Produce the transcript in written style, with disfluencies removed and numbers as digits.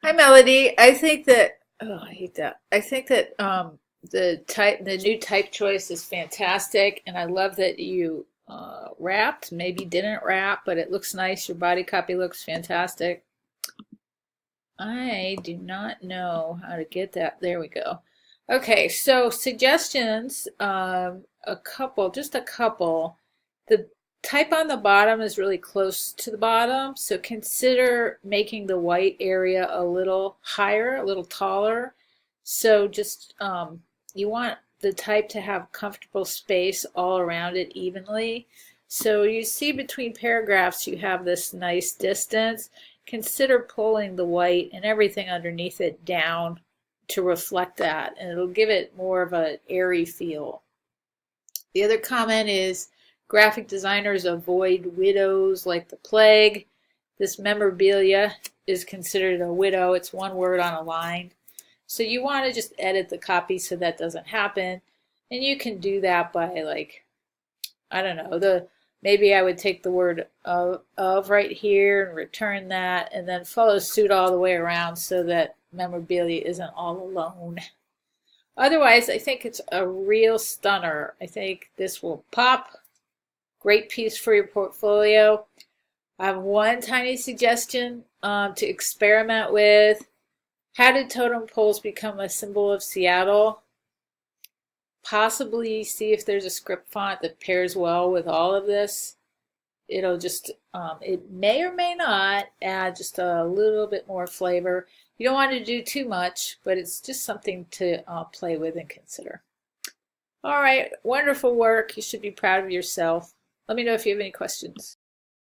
Hi, Melody. I think that I hate that. I think that the new type choice is fantastic, and I love that you wrapped. Maybe didn't wrap, but it looks nice. Your body copy looks fantastic. I do not know how to get that. There we go. Okay, so suggestions. A couple, just a couple. The type on the bottom is really close to the bottom, so consider making the white area a little higher, a little taller. So just you want the type to have comfortable space all around it evenly. So you see between paragraphs you have this nice distance. Consider pulling the white and everything underneath it down to reflect that, and it'll give it more of an airy feel. The other comment is graphic designers avoid widows like the plague. This memorabilia is considered a widow. It's one word on a line. So you want to just edit the copy so that doesn't happen. And you can do that by I don't know, maybe I would take the word of right here and return that and then follow suit all the way around so that memorabilia isn't all alone. Otherwise, I think it's a real stunner. I think this will pop. Great piece for your portfolio. I have one tiny suggestion to experiment with. How did totem poles become a symbol of Seattle? Possibly see if there's a script font that pairs well with all of this. It'll just, it may or may not add just a little bit more flavor. You don't want to do too much, but it's just something to play with and consider. All right, wonderful work. You should be proud of yourself. Let me know if you have any questions.